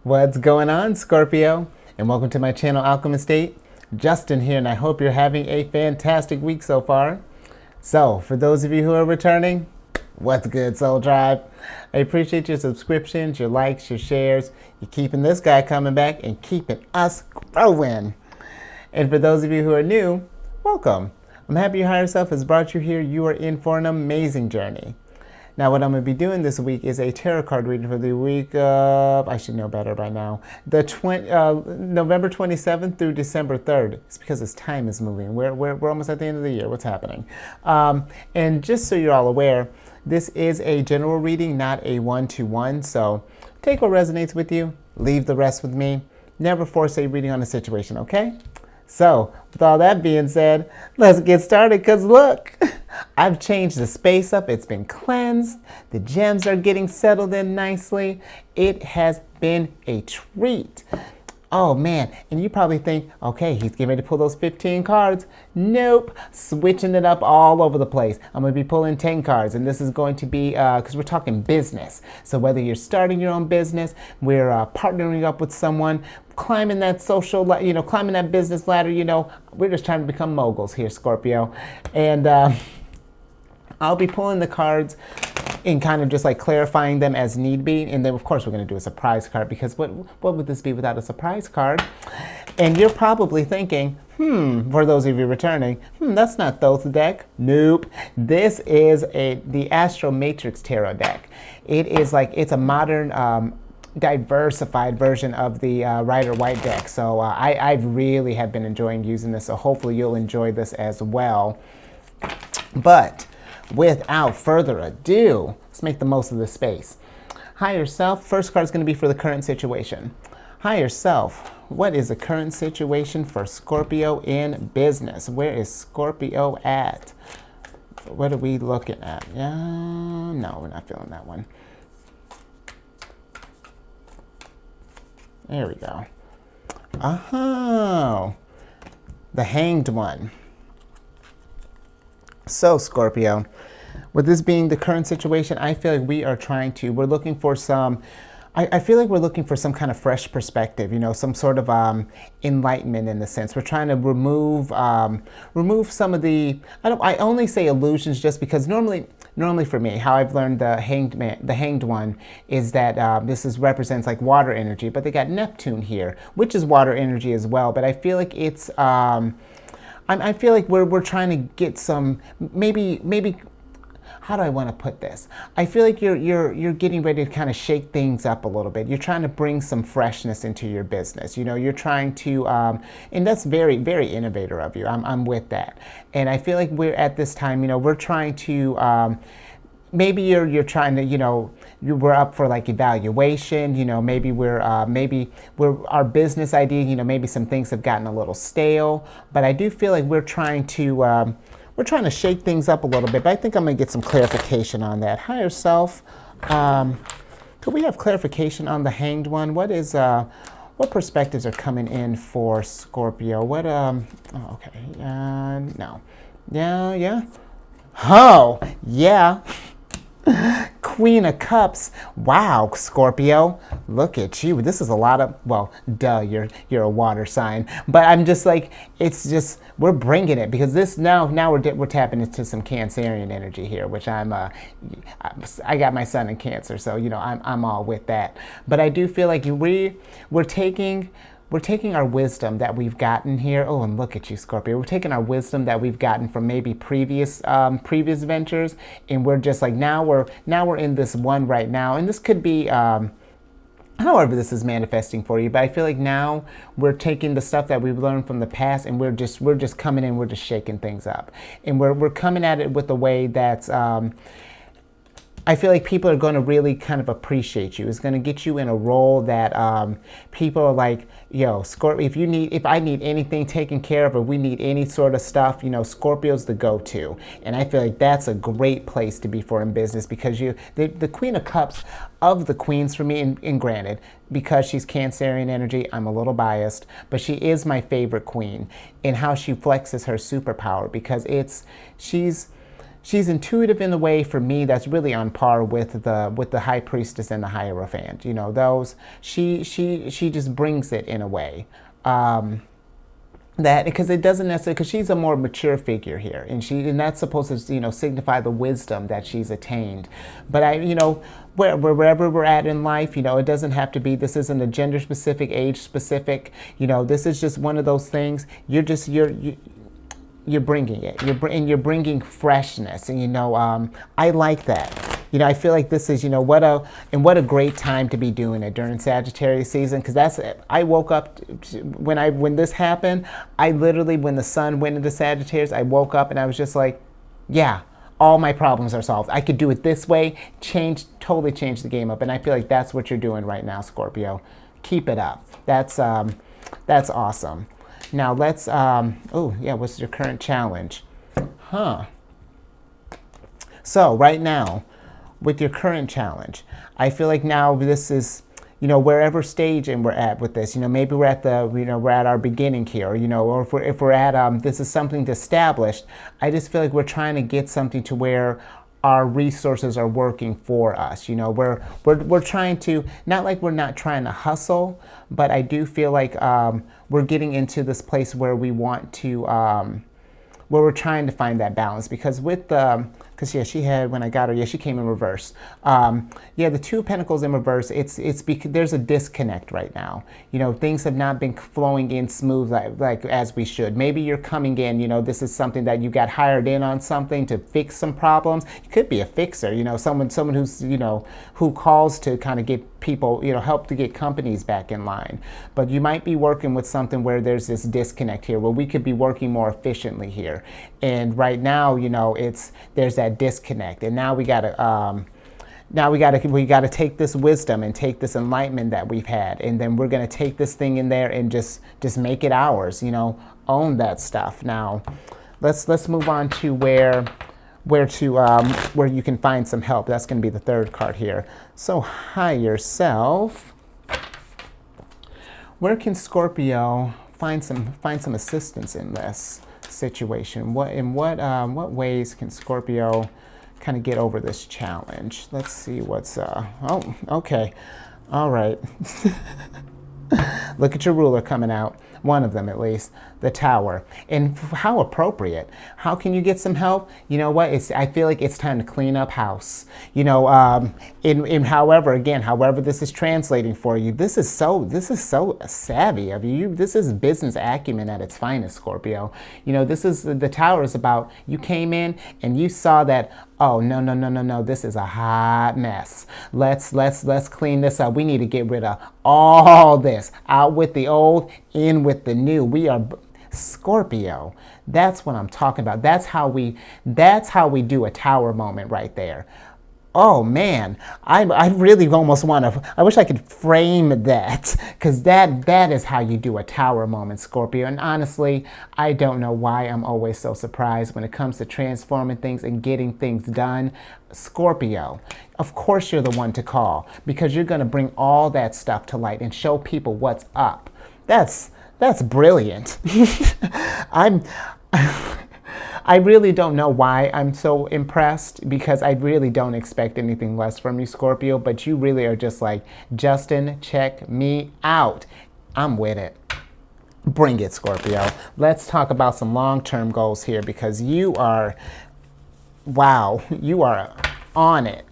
What's going on, Scorpio? And welcome to my channel, Alchemist. Justin here, and I hope you're having a fantastic week so far. So, for those of you who are returning, what's good, Soul Tribe? I appreciate your subscriptions, your likes, your shares. You're keeping this guy coming back and keeping us growing. And for those of you who are new, welcome. I'm happy your higher self has brought you here. You are in for an amazing journey. Now, what I'm going to be doing this week is a tarot card reading for the week of, I should know better by now, November 27th through December 3rd. It's because this time is moving. We're almost at the end of the year. What's happening? And just so you're all aware, this is a general reading, not a one-to-one. So take what resonates with you, leave the rest with me. Never force a reading on a situation, okay? So, with all that being said, let's get started, because look, I've changed the space up. It's been cleansed. The gems are getting settled in nicely. It has been a treat. Oh man, and you probably think, okay, he's getting ready to pull those 15 cards. Nope, switching it up all over the place. I'm going to be pulling 10 cards, and this is going to be, because we're talking business. So whether you're starting your own business, we're partnering up with someone, climbing that climbing that business ladder, we're just trying to become moguls here, Scorpio. And I'll be pulling the cards and kind of just like clarifying them as need be. And then of course we're going to do a surprise card, because what would this be without a surprise card? And you're probably thinking, for those of you returning, that's not Thoth's deck. Nope. This is the Astro Matrix Tarot deck. It's a modern, diversified version of the Rider White deck. So I really have been enjoying using this. So hopefully you'll enjoy this as well. But without further ado, let's make the most of this space. Higher self, first card is going to be for the current situation. Higher self, what is the current situation for Scorpio in business? Where is Scorpio at? What are we looking at? No, we're not feeling that one. There we go. Oh, the Hanged One. So Scorpio, with this being the current situation, I feel like we're looking for some, I feel like we're looking for some kind of fresh perspective, some sort of enlightenment in the sense. We're trying to remove some of the, I only say illusions just because normally for me, how I've learned the Hanged One is that this represents like water energy, but they got Neptune here, which is water energy as well. But I feel like it's, I feel like we're trying to get some, maybe, how do I want to put this? I feel like you're getting ready to kind of shake things up a little bit. You're trying to bring some freshness into your business. You're trying to, and that's very, very innovative of you. I'm with that. And I feel like we're at this time, we're trying to, maybe you're trying to, we're up for like evaluation, maybe we're our business idea, maybe some things have gotten a little stale, but I do feel like we're trying to shake things up a little bit. But I think I'm gonna get some clarification on that. Higher self, could we have clarification on the Hanged One? What perspectives are coming in for Scorpio? Okay, no, yeah, oh, yeah. Queen of Cups. Wow, Scorpio, look at you. This is a lot of, well, duh, you're a water sign. But I'm just like, it's just, we're bringing it, because this now we're tapping into some Cancerian energy here, which I got my sun in Cancer, so I'm all with that. But I do feel like we're taking our wisdom that we've gotten here. Oh, and look at you, Scorpio. We're taking our wisdom that we've gotten from maybe previous ventures, and we're just like, now we're in this one right now. And this could be however this is manifesting for you, but I feel like now we're taking the stuff that we've learned from the past, and we're just coming in, we're just shaking things up. And we're coming at it with a way that's I feel like people are going to really kind of appreciate you. It's going to get you in a role that people are like, yo, Scorpio, if I need anything taken care of, or we need any sort of stuff, Scorpio's the go-to. And I feel like that's a great place to be for in business, because the Queen of Cups of the queens for me, and granted, because she's Cancerian energy, I'm a little biased, but she is my favorite queen in how she flexes her superpower, because she's she's intuitive in a way for me that's really on par with the High Priestess and the Hierophant. You know, those she just brings it in a way. That because it doesn't necessarily, because she's a more mature figure here, and that's supposed to, you know, signify the wisdom that she's attained. But you know, wherever we're at in life, you know, it doesn't have to be, this isn't a gender specific, age specific, you know, this is just one of those things. You're bringing it, and you're bringing freshness, and you know, I like that. You know, I feel like this is, you know, what a great time to be doing it during Sagittarius season, because that's it. I woke up when this happened. I literally, when the sun went into Sagittarius, I woke up and I was just like, yeah, all my problems are solved. I could do it this way, totally change the game up, and I feel like that's what you're doing right now, Scorpio. Keep it up. That's awesome. Now let's, oh yeah, what's your current challenge? So right now, with your current challenge, I feel like now this is, you know, wherever stage and we're at with this, you know, maybe we're at we're at our beginning here, you know, or if we're at, this is something established. I just feel like we're trying to get something to where our resources are working for us. You know, we're trying to, not like we're not trying to hustle, but I do feel like we're getting into this place where we want to, where we're trying to find that balance, because with the, because yeah, she had, when I got her, yeah, she came in reverse. Yeah, the Two of Pentacles in reverse, it's because there's a disconnect right now. You know, things have not been flowing in smooth like as we should. Maybe you're coming in, you know, this is something that you got hired in on something to fix some problems. You could be a fixer, you know, someone who's, you know, who calls to kind of get people, you know, help to get companies back in line. But you might be working with something where there's this disconnect here, where we could be working more efficiently here. And right now, you know, there's that disconnect, and now we gotta take this wisdom and take this enlightenment that we've had, and then we're gonna take this thing in there and just make it ours. You know, own that stuff. Now, let's move on to where you can find some help. That's gonna be the third card here. So higher self. Where can Scorpio find some assistance in this situation? What ways can Scorpio kind of get over this challenge? Let's see what's oh, okay. All right. Look at your ruler coming out. One of them, at least. The Tower. And how appropriate. How can you get some help? You know what? I feel like it's time to clean up house. You know, however this is translating for you, this is so savvy of you. This is business acumen at its finest, Scorpio. You know, the Tower is about, you came in and you saw that, oh, no, this is a hot mess. Let's clean this up. We need to get rid of all this. Out with the old, in with the new. We are Scorpio. That's what I'm talking about. That's how we do a Tower moment right there. Oh man, I really almost want to, I wish I could frame that, because that is how you do a Tower moment, Scorpio. And honestly, I don't know why I'm always so surprised when it comes to transforming things and getting things done. Scorpio, of course you're the one to call, because you're going to bring all that stuff to light and show people what's up. That's brilliant. I really don't know why I'm so impressed, because I really don't expect anything less from you, Scorpio, but you really are just like, Justin, check me out. I'm with it. Bring it, Scorpio. Let's talk about some long-term goals here, because you are, wow, you are on it.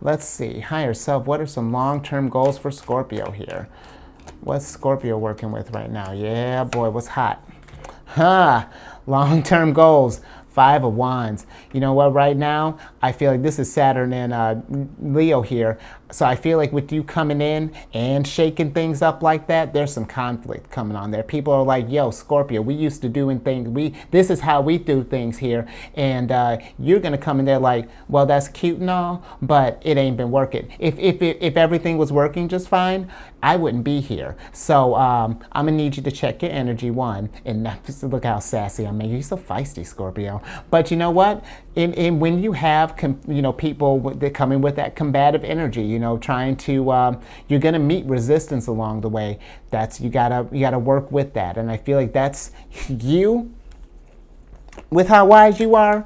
Let's see, higher self, what are some long-term goals for Scorpio here? What's Scorpio working with right now? Yeah, boy, what's hot? Long-term goals. 5 of Wands. You know what, right now, I feel like this is Saturn and Leo here. So I feel like with you coming in and shaking things up like that, there's some conflict coming on there. People are like, yo, Scorpio, we used to doing things, this is how we do things here. And you're going to come in there like, well, that's cute and all, but it ain't been working. If everything was working just fine, I wouldn't be here. So I'm going to need you to check your energy, one. And just look how sassy I'm making. You're so feisty, Scorpio. But you know what? When you have people that come in with that combative energy, you know, trying to, you're going to meet resistance along the way. You gotta work with that. And I feel like that's you with how wise you are,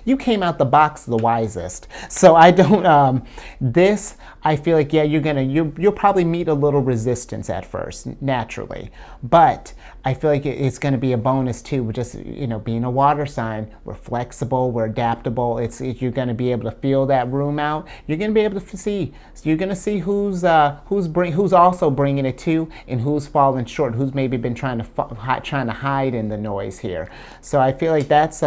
you came out the box the wisest. So I don't, this, I feel like, yeah, you'll probably meet a little resistance at first, naturally. But I feel like it's going to be a bonus too, just, being a water sign. We're flexible, we're adaptable. You're going to be able to feel that room out. You're going to be able to see, so you're going to see who's also bringing it too, and who's falling short, who's maybe been trying to hide in the noise here. So I feel like that's,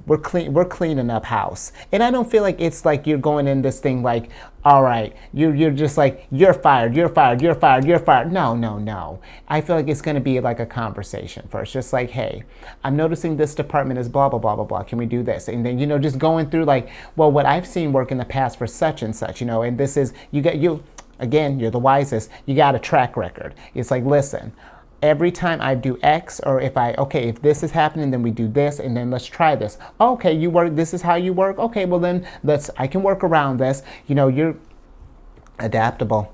we're cleaning up house. And I don't feel like it's like you're going in this thing like, all right, you're just like, you're fired, you're fired, you're fired, you're fired. No. I feel like it's going to be like a conversation first. Just like, hey, I'm noticing this department is blah, blah, blah, blah, blah. Can we do this? And then, just going through like, well, what I've seen work in the past for such and such, and this is, again, you're the wisest. You got a track record. It's like, listen, every time I do X, or if this is happening, then we do this, and then let's try this. Okay, you work, this is how you work. Okay, well then I can work around this. You're adaptable,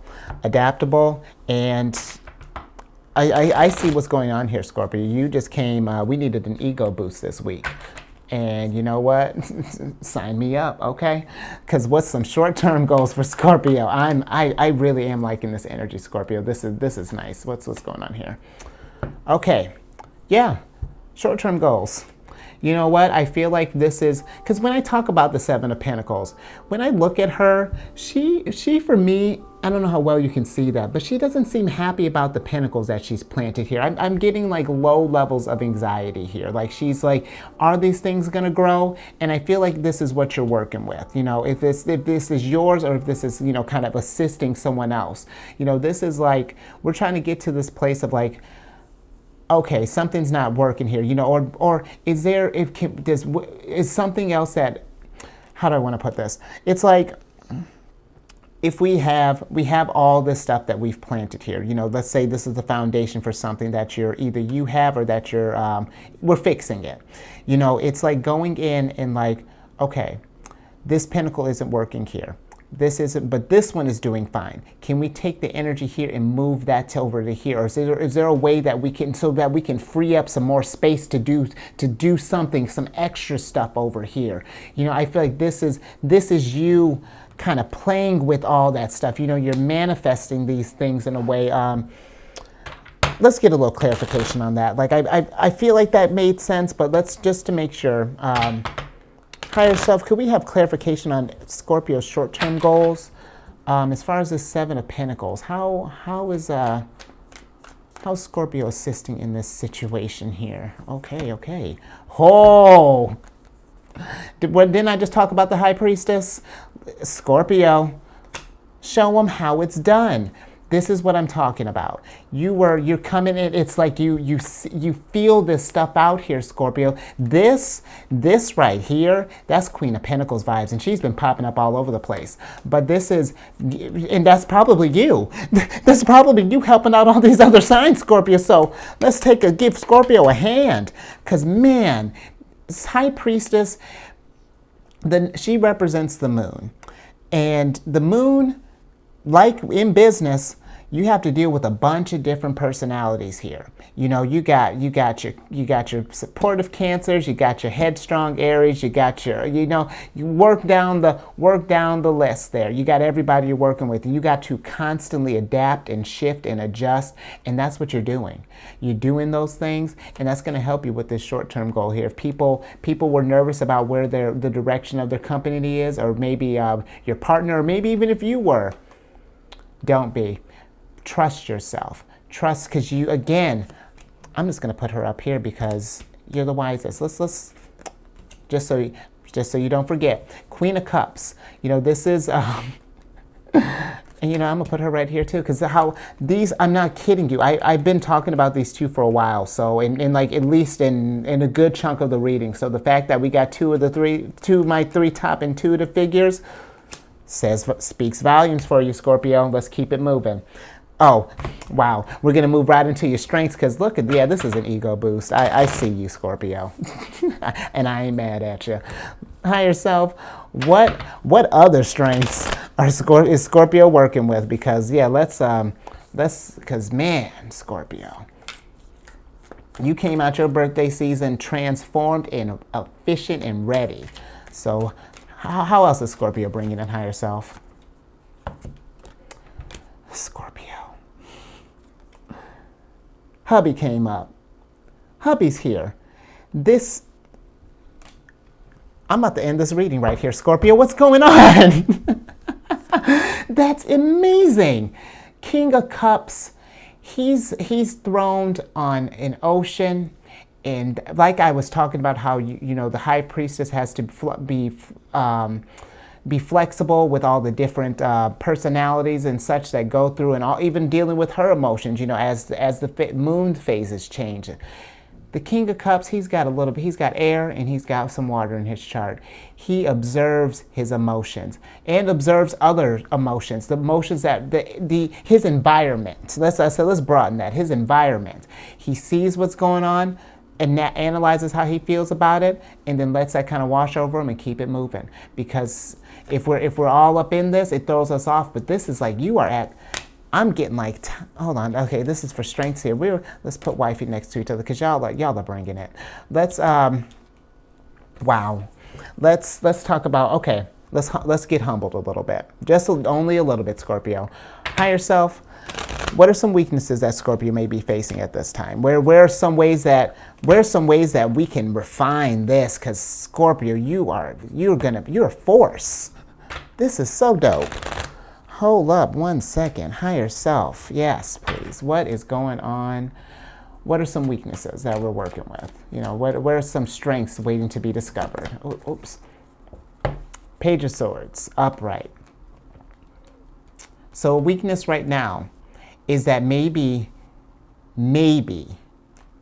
and I see what's going on here, Scorpio. You just came, we needed an ego boost this week. And you know what? Sign me up, okay? Because what's some short-term goals for Scorpio? I really am liking this energy, Scorpio. This is nice. What's going on here? Okay, yeah, short-term goals. You know what? I feel like this is, because when I talk about the Seven of Pentacles, when I look at her, she for me, I don't know how well you can see that, but she doesn't seem happy about the pentacles that she's planted here. I'm getting like low levels of anxiety here. Like she's like, are these things gonna grow? And I feel like this is what you're working with. If this is yours, or if this is, kind of assisting someone else. This is like, we're trying to get to this place of like, okay, something's not working here, or is something else that, how do I want to put this? It's like, if we have all this stuff that we've planted here, let's say this is the foundation for something that either you have or that we're fixing it. It's like going in and like, okay, this pentacle isn't working here. This isn't, but this one is doing fine. Can we take the energy here and move that over to here? Or is there a way that we can, so that we can free up some more space to do something, some extra stuff over here? I feel like this is you kind of playing with all that stuff. You're manifesting these things in a way. Let's get a little clarification on that. Like I feel like that made sense, but let's just to make sure. Higher self, could we have clarification on Scorpio's short-term goals? As far as the Seven of Pentacles, how's Scorpio assisting in this situation here? Okay. Oh, didn't I just talk about the High Priestess? Scorpio, show them how it's done. This is what I'm talking about. You're coming in. It's like you feel this stuff out here, Scorpio. This right here, that's Queen of Pentacles vibes, and she's been popping up all over the place. But and that's probably you. That's probably you helping out all these other signs, Scorpio. So let's give Scorpio a hand, because man, this High Priestess, she represents the moon, and the moon, like in business, you have to deal with a bunch of different personalities here. You got your supportive Cancers, you got your headstrong Aries, you got your, you work down the list there. You got everybody you're working with. You got to constantly adapt and shift and adjust, and that's what you're doing. You're doing those things, and that's going to help you with this short-term goal here. If people were nervous about where the direction of their company is, or maybe your partner, or maybe even if you were, don't be. Trust yourself. Trust, because again, I'm just going to put her up here because you're the wisest. Let's just so you don't forget. Queen of Cups. This is, and I'm going to put her right here too, because I'm not kidding you. I've been talking about these two for a while. So, in like, at least in a good chunk of the reading. So the fact that we got two of my three top intuitive figures speaks volumes for you, Scorpio. Let's keep it moving. Oh, wow. We're going to move right into your strengths, because look, this is an ego boost. I see you, Scorpio. And I ain't mad at you. Higher self, what other strengths is Scorpio working with? Because, yeah, because, man, Scorpio. You came out your birthday season transformed and efficient and ready. So how else is Scorpio bringing in higher self? Scorpio. Hubby came up. Hubby's here. I'm about to end this reading right here, Scorpio. What's going on? That's amazing. King of Cups. He's throned on an ocean, and like I was talking about, how you know the High Priestess has to be flexible with all the different personalities and such that go through, and all, even dealing with her emotions. You know, as the moon phases change. The King of Cups, he's got air and he's got some water in his chart. He observes his emotions and observes other emotions, the emotions that his environment. Let's broaden that. His environment. He sees what's going on and analyzes how he feels about it, and then lets that kind of wash over him and keep it moving. Because if we're all up in this, it throws us off. But this is like I'm getting like, hold on, okay, this is for strengths here. Let's put wifey next to each other, because y'all are bringing it. Let's talk about, okay, let's get humbled a little bit. Just only a little bit, Scorpio. Higher self, what are some weaknesses that Scorpio may be facing at this time? Where are some ways that we can refine this? Because Scorpio, you're a force. This is so dope. Hold up 1 second. Higher self. Yes, please. What is going on? What are some weaknesses that we're working with? You know, what are some strengths waiting to be discovered? Oops. Page of Swords. Upright. So a weakness right now is that maybe,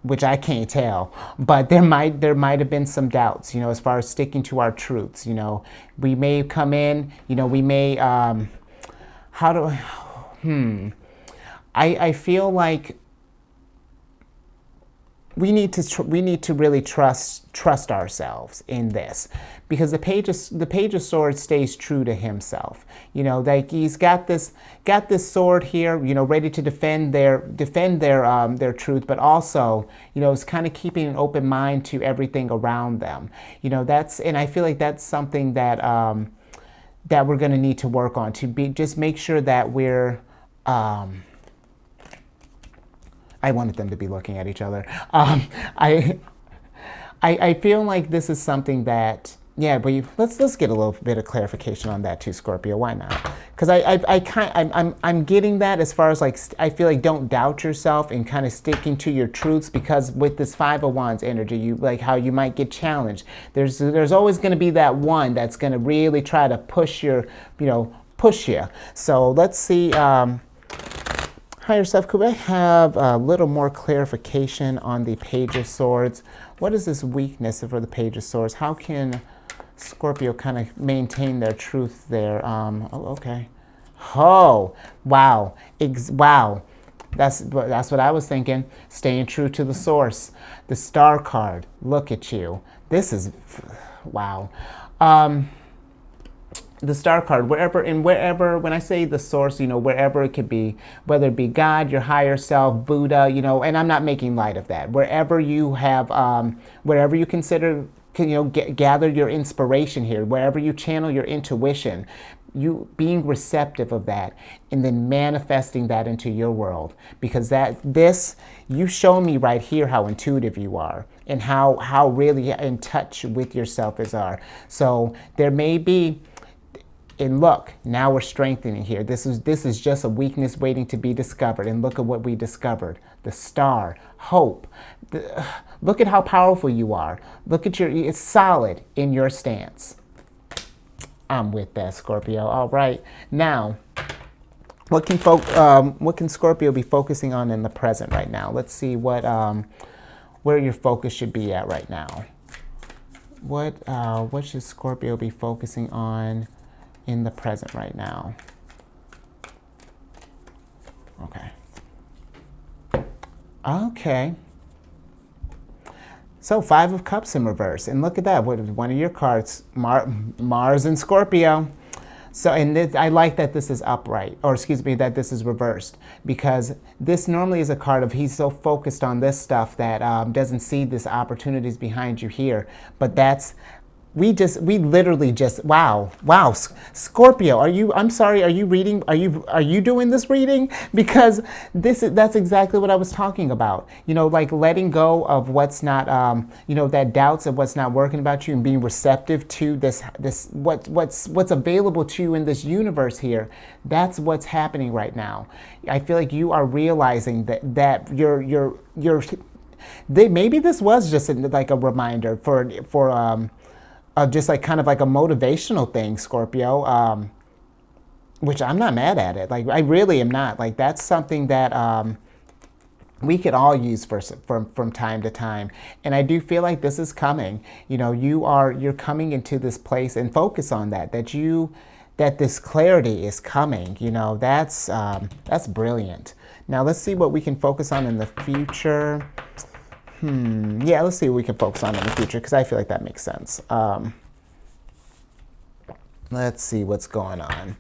which I can't tell, but there might have been some doubts, you know, as far as sticking to our truths. You know, we may come in, you know, we may, I feel like we need to really trust ourselves in this, because the Page of Swords stays true to himself. You know, like he's got this sword here, you know, ready to defend their truth, but also, you know, is kind of keeping an open mind to everything around them. You know, and I feel like that's something that that we're going to need to work on, just make sure that we're, I wanted them to be looking at each other. I feel like this is something that, yeah, but let's get a little bit of clarification on that too, Scorpio. Why not? Because I'm getting that as far as like, I feel like don't doubt yourself and kind of sticking to your truths, because with this Five of Wands energy, you like how you might get challenged. There's always going to be that one that's going to really try to push you. So let's see. Higher self, could I have a little more clarification on the Page of Swords? What is this weakness for the Page of Swords? How can Scorpio kind of maintain their truth there? Okay. Oh, wow. Wow. That's what I was thinking. Staying true to the source. The Star card. Look at you. This is, wow. The Star card, wherever, when I say the source, you know, wherever it could be, whether it be God, your higher self, Buddha, you know, and I'm not making light of that. Wherever you have, wherever you consider, you know, gather your inspiration here, wherever you channel your intuition, you being receptive of that and then manifesting that into your world. Because you show me right here how intuitive you are and how really in touch with yourself as are. So there may be, and look, now we're strengthening here. This is just a weakness waiting to be discovered. And look at what we discovered. The Star, hope. Look at how powerful you are. Look at it's solid in your stance. I'm with that, Scorpio. All right. Now, what can Scorpio be focusing on in the present right now? Let's see where your focus should be at right now. What should Scorpio be focusing on in the present right now? Okay. So 5 of Cups in reverse. And look at that. One of your cards, Mars and Scorpio. So, and this, I like that this is upright, or excuse me, that this is reversed, because this normally is a card of he's so focused on this stuff that doesn't see this opportunities behind you here. But that's, we literally just, wow, Scorpio, I'm sorry, are you reading, are you doing this reading? Because that's exactly what I was talking about. You know, like letting go of what's not, you know, that doubts of what's not working about you and being receptive to what's available to you in this universe here. That's what's happening right now. I feel like you are realizing that maybe this was just like a reminder for just like kind of like a motivational thing, Scorpio, which I'm not mad at it. Like I really am not. Like that's something that we could all use from time to time. And I do feel like this is coming. You know, you're coming into this place, and focus on that this clarity is coming. You know, that's brilliant. Now let's see what we can focus on in the future. Yeah, let's see what we can focus on in the future, because I feel like that makes sense. Let's see what's going on.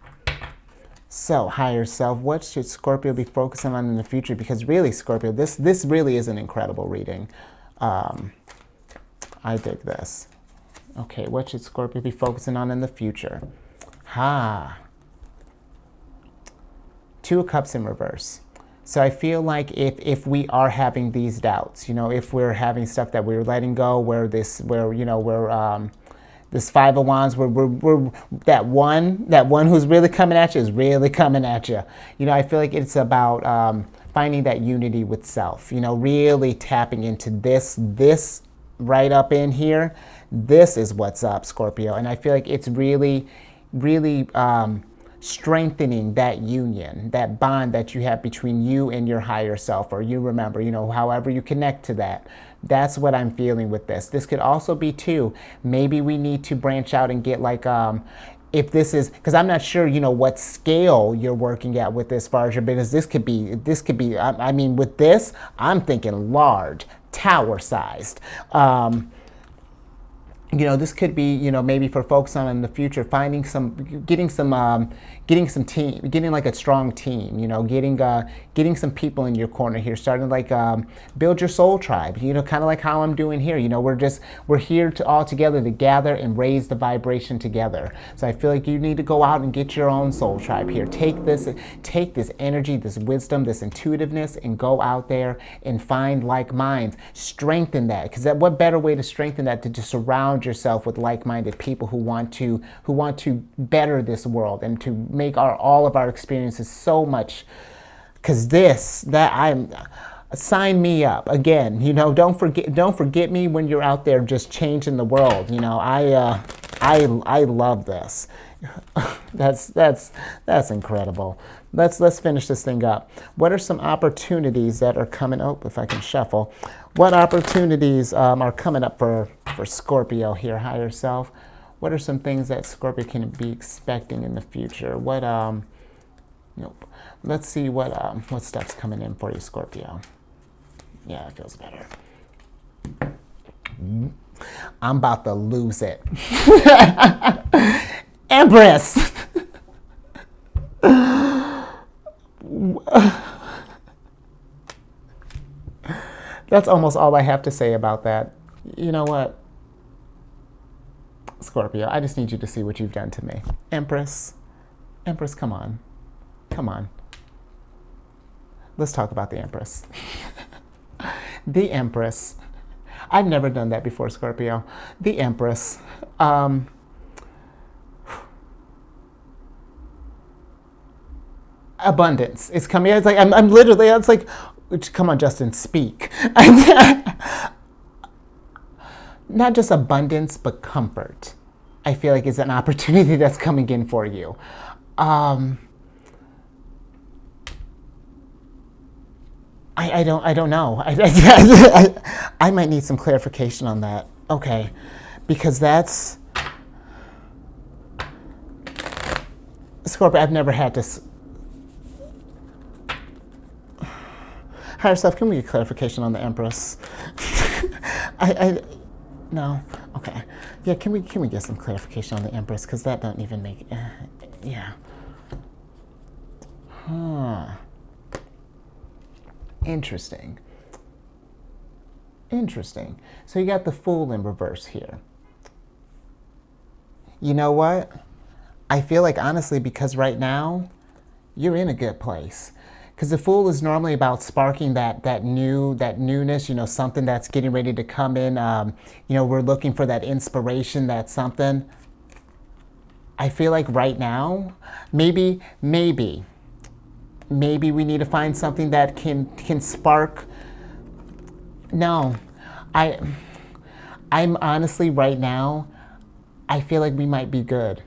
So, higher self, what should Scorpio be focusing on in the future? Because really, Scorpio, this really is an incredible reading. I dig this. Okay, what should Scorpio be focusing on in the future? Two of Cups in reverse. So I feel like if we are having these doubts, you know, if we're having stuff that we're letting go, this Five of Wands, we're that one who's really coming at you is really coming at you. You know, I feel like it's about finding that unity with self. You know, really tapping into this right up in here. This is what's up, Scorpio, and I feel like it's really strengthening that union, that bond that you have between you and your higher self, or you remember, you know, however you connect to that. That's what I'm feeling with this. This could also be too, maybe we need to branch out and get like, if this is, because I'm not sure, you know, what scale you're working at with this as far as your business. This could be, I mean, with this, I'm thinking large, tower sized. You know, this could be, you know, maybe for folks on in the future, getting like a strong team, you know, getting some people in your corner here, starting to like build your soul tribe, you know, kind of like how I'm doing here. You know, we're here to all together to gather and raise the vibration together. So I feel like you need to go out and get your own soul tribe here. Take this energy, this wisdom, this intuitiveness, and go out there and find like minds. Strengthen that, because what better way to strengthen that than to surround yourself with like-minded people who want to better this world and to make all of our experiences so much. Because sign me up again. You know, don't forget me when you're out there just changing the world. You know, I love this. That's incredible. Let's finish this thing up. What are some opportunities that are coming? Oh, if I can shuffle. What opportunities are coming up for Scorpio here, higher self? What are some things that Scorpio can be expecting in the future? Nope. Let's see what stuff's coming in for you, Scorpio. Yeah, it feels better. I'm about to lose it. Empress! That's almost all I have to say about that. You know what? Scorpio, I just need you to see what you've done to me. Empress, come on. Come on. Let's talk about the Empress. The Empress. I've never done that before, Scorpio. The Empress. Abundance is coming. It's like I'm literally. It's like, come on, Justin, speak. Not just abundance, but comfort. I feel like is an opportunity that's coming in for you. I don't know. I might need some clarification on that. Okay, because that's Scorpio. I've never had to. Higher self, can we get clarification on the Empress? No. Okay. Yeah. Can we get some clarification on the Empress? Because that don't even make. Interesting. Interesting. So you got the Fool in reverse here. You know what? I feel like honestly, because right now you're in a good place. Because the Fool is normally about sparking that newness, something that's getting ready to come in. We're looking for that inspiration, that something. I feel like right now, maybe we need to find something that can spark. No, I I'm honestly right now, I feel like we might be good.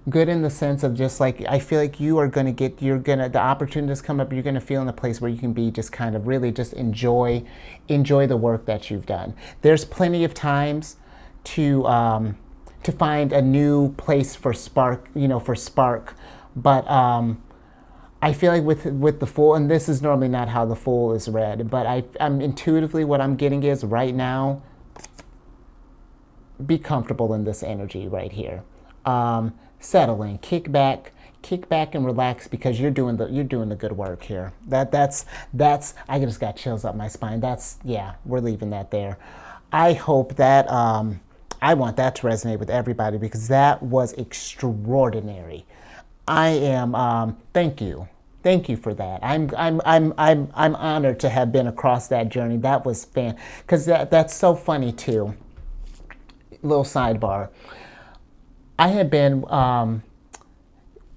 Good in the sense of just like, I feel like the opportunities come up, you're gonna feel in a place where you can be just kind of really just enjoy the work that you've done. There's plenty of times to find a new place for spark, but I feel like with the Fool, and this is normally not how the Fool is read, but I'm intuitively what I'm getting is right now, be comfortable in this energy right here. Settle in, kick back and relax because you're doing the good work here. That's I just got chills up my spine. We're leaving that there. I hope that I want that to resonate with everybody because that was extraordinary. I am thank you. Thank you for that. I'm honored to have been across that journey. That was because that's so funny too. Little sidebar. I had been,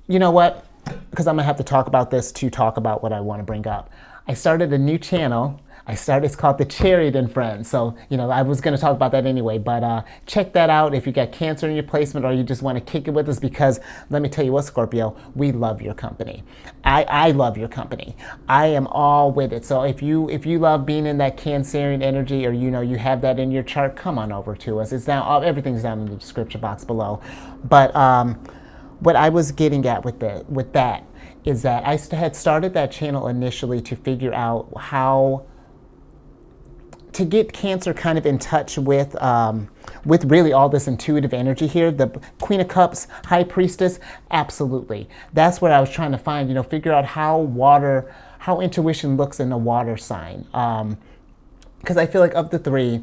you know what? Because I'm gonna have to talk about this to talk about what I want to bring up. I started a new channel. It's called The Chariot and Friends. So, I was gonna talk about that anyway, but check that out if you got Cancer in your placement or you just want to kick it with us because let me tell you what, Scorpio, we love your company. I love your company. I am all with it. So if you love being in that Cancerian energy or you have that in your chart, come on over to us. It's down, everything's down in the description box below. But what I was getting at with that is that I had started that channel initially to figure out how to get Cancer kind of in touch with really all this intuitive energy here. The Queen of Cups, High Priestess, absolutely. That's what I was trying to find, figure out how intuition looks in a water sign. Because I feel like of the three,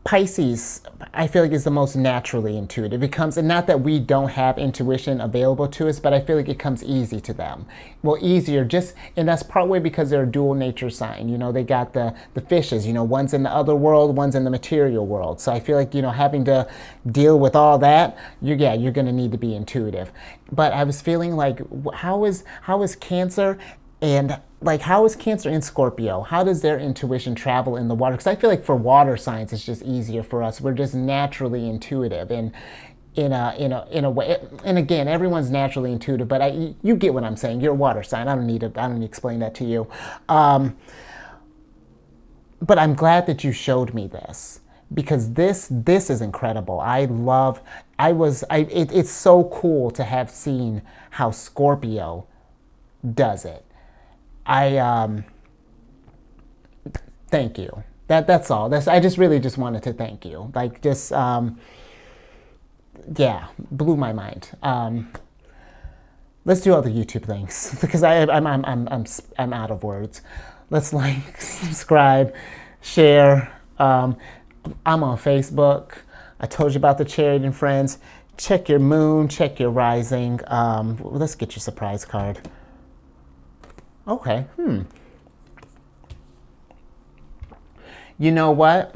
Pisces, I feel like is the most naturally intuitive. It comes, and not that we don't have intuition available to us, but I feel like it comes easy to them. Well, easier, and that's partway because they're a dual nature sign. They got the fishes, one's in the other world, one's in the material world. So I feel like, having to deal with all that, you're going to need to be intuitive. But I was feeling like, how is Cancer and how is Cancer in Scorpio? How does their intuition travel in the water? Because I feel like for water signs, it's just easier for us. We're just naturally intuitive, and in a way. And again, everyone's naturally intuitive, but you get what I'm saying. You're a water sign. I don't need to explain that to you. But I'm glad that you showed me this because this is incredible. It's so cool to have seen how Scorpio does it. Thank you. That's all. I just really just wanted to thank you. Blew my mind. Let's do all the YouTube things because I'm out of words. Let's subscribe, share. I'm on Facebook. I told you about the Chariot and Friends. Check your moon, check your rising. Let's get your surprise card. Okay. You know what?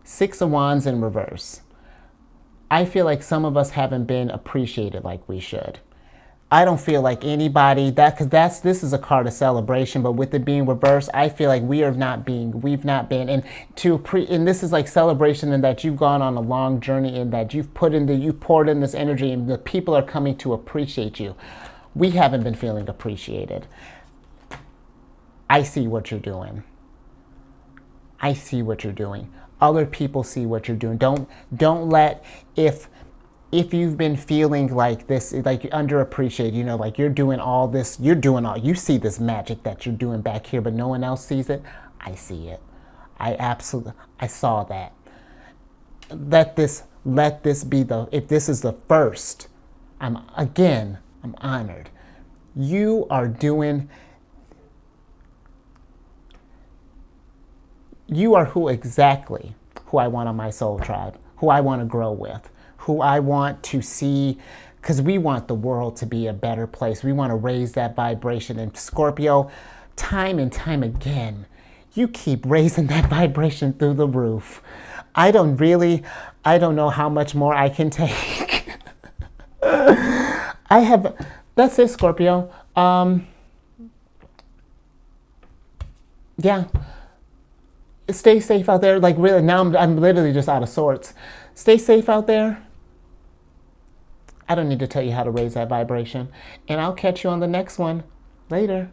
Six of Wands in reverse. I feel like some of us haven't been appreciated like we should. I don't feel like anybody this is a card of celebration, but with it being reversed, I feel like we've not been, and this is like celebration in that you've gone on a long journey and that you poured in this energy and the people are coming to appreciate you. We haven't been feeling appreciated. I see what you're doing. I see what you're doing. Other people see what you're doing. Don't let, if you've been feeling like this, like you're underappreciated, like you're doing all this, you see this magic that you're doing back here, but no one else sees it. I see it. I saw that. Let this be if this is the first, I'm honored. You are doing, You are exactly who I want on my soul tribe, who I want to grow with, who I want to see, because we want the world to be a better place. We want to raise that vibration. And Scorpio, time and time again, you keep raising that vibration through the roof. I don't know how much more I can take. That's it, Scorpio. Yeah. Stay safe out there. Like, really, now I'm literally just out of sorts. Stay safe out there. I don't need to tell you how to raise that vibration. And I'll catch you on the next one. Later.